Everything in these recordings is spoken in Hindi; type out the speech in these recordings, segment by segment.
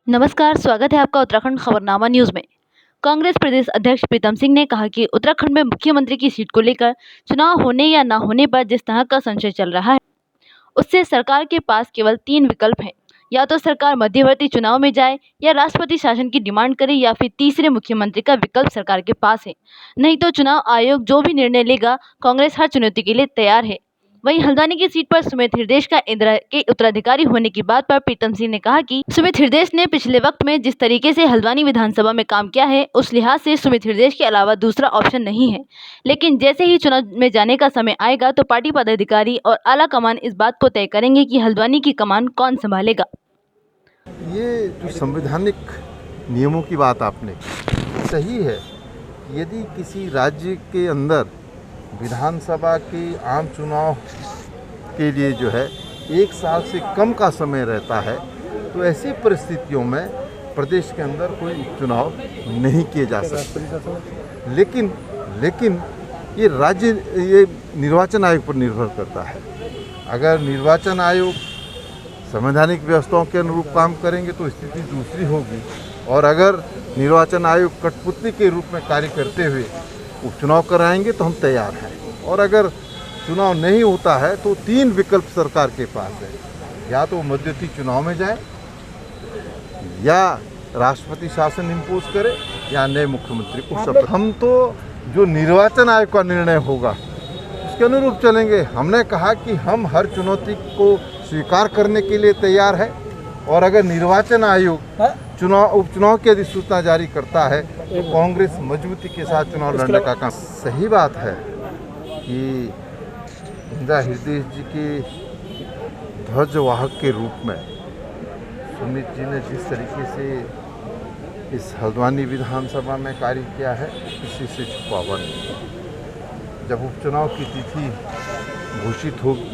नमस्कार, स्वागत है आपका उत्तराखंड खबरनामा न्यूज में। कांग्रेस प्रदेश अध्यक्ष प्रीतम सिंह ने कहा कि उत्तराखंड में मुख्यमंत्री की सीट को लेकर चुनाव होने या न होने पर जिस तरह का संशय चल रहा है, उससे सरकार के पास केवल 3 विकल्प हैं। या तो सरकार मध्यवर्ती चुनाव में जाए, या राष्ट्रपति शासन की डिमांड करे, या फिर तीसरे मुख्यमंत्री का विकल्प सरकार के पास है। नहीं तो चुनाव आयोग जो भी निर्णय लेगा, कांग्रेस हर चुनौती के लिए तैयार है। वहीं हल्द्वानी की सीट पर सुमित हृदय का इंदिरा के उत्तराधिकारी होने की बात पर प्रीतम सिंह ने कहा कि सुमित हृदय ने पिछले वक्त में जिस तरीके से हल्द्वानी विधानसभा में काम किया है, उस लिहाज से सुमित हृदय के अलावा दूसरा ऑप्शन नहीं है। लेकिन जैसे ही चुनाव में जाने का समय आएगा तो पार्टी पदाधिकारी और आला कमान इस बात को तय करेंगे कि हल्द्वानी की कमान कौन संभालेगा। ये जो संवैधानिक नियमों की बात आपने सही है। यदि किसी राज्य के अंदर विधानसभा के आम चुनाव के लिए जो है 1 साल से कम का समय रहता है, तो ऐसी परिस्थितियों में प्रदेश के अंदर कोई उपचुनाव नहीं किए जा सकते। लेकिन ये निर्वाचन आयोग पर निर्भर करता है। अगर निर्वाचन आयोग संवैधानिक व्यवस्थाओं के अनुरूप काम करेंगे तो स्थिति दूसरी होगी, और अगर निर्वाचन आयोग कठपुतली के रूप में कार्य करते हुए उपचुनाव कराएंगे तो हम तैयार हैं। और अगर चुनाव नहीं होता है तो 3 विकल्प सरकार के पास है। या तो मध्यवर्ती चुनाव में जाए, या राष्ट्रपति शासन इम्पोज करे, या नए मुख्यमंत्री को शपथ। हम तो जो निर्वाचन आयोग का निर्णय होगा उसके अनुरूप चलेंगे। हमने कहा कि हम हर चुनौती को स्वीकार करने के लिए तैयार है, और अगर निर्वाचन आयोग उपचुनाव की अधिसूचना जारी करता है तो कांग्रेस मजबूती के साथ चुनाव लड़ने का काम। सही बात है कि इंदिरा हृदय जी के ध्वजवाहक के रूप में सुमित जी ने जिस तरीके से इस हल्द्वानी विधानसभा में कार्य किया है, किसी से छुपावा नहीं। जब उपचुनाव की तिथि घोषित होगी,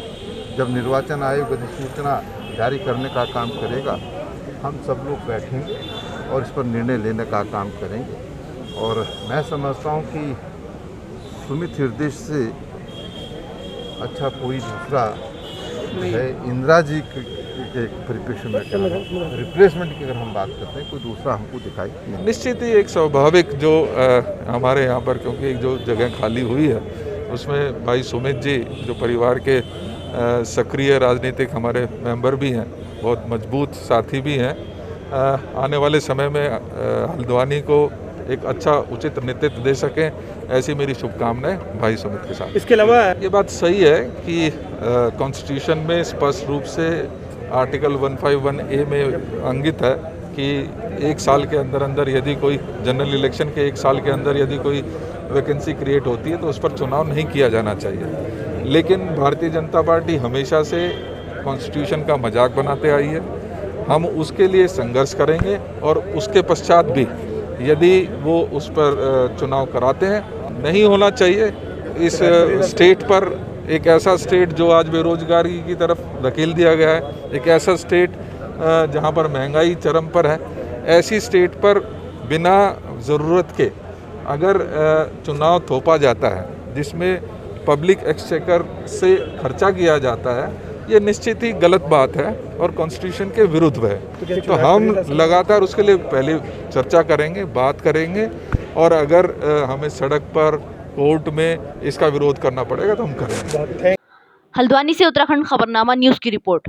जब निर्वाचन आयोग अधिसूचना जारी करने का काम करेगा, हम सब लोग बैठेंगे और इस पर निर्णय लेने का काम करेंगे। और मैं समझता हूँ कि सुमित हृदय से अच्छा कोई दूसरा है इंदिरा जी के परिप्रेक्ष्य में रिप्लेसमेंट की अगर हम बात करते हैं, कोई दूसरा हमको दिखाई नहीं। निश्चित ही एक स्वाभाविक जो हमारे यहाँ पर, क्योंकि एक जो जगह खाली हुई है उसमें भाई सुमित जी जो परिवार के सक्रिय राजनीतिक हमारे मेंबर भी हैं, बहुत मजबूत साथी भी हैं, आने वाले समय में हल्द्वानी को एक अच्छा उचित नेतृत्व दे सकें, ऐसी मेरी शुभकामनाएं भाई सुमित के साथ। इसके अलावा ये बात सही है कि कॉन्स्टिट्यूशन में स्पष्ट रूप से आर्टिकल 151A में अंकित है कि 1 साल के अंदर यदि कोई जनरल इलेक्शन के 1 साल के अंदर यदि कोई वैकेंसी क्रिएट होती है तो उस पर चुनाव नहीं किया जाना चाहिए। लेकिन भारतीय जनता पार्टी हमेशा से कॉन्स्टिट्यूशन का मजाक बनाते आई है। हम उसके लिए संघर्ष करेंगे, और उसके पश्चात भी यदि वो उस पर चुनाव कराते हैं, नहीं होना चाहिए इस स्टेट पर। एक ऐसा स्टेट जो आज बेरोजगारी की तरफ धकेल दिया गया है, एक ऐसा स्टेट जहाँ पर महंगाई चरम पर है, ऐसी स्टेट पर बिना ज़रूरत के अगर चुनाव थोपा जाता है जिसमें पब्लिक एक्सचेकर से खर्चा किया जाता है, ये निश्चित ही गलत बात है और कॉन्स्टिट्यूशन के विरुद्ध है। तो हम लगातार उसके लिए पहले चर्चा करेंगे, बात करेंगे, और अगर हमें सड़क पर, कोर्ट में इसका विरोध करना पड़ेगा तो हम करेंगे। हल्द्वानी से उत्तराखंड खबरनामा न्यूज की रिपोर्ट।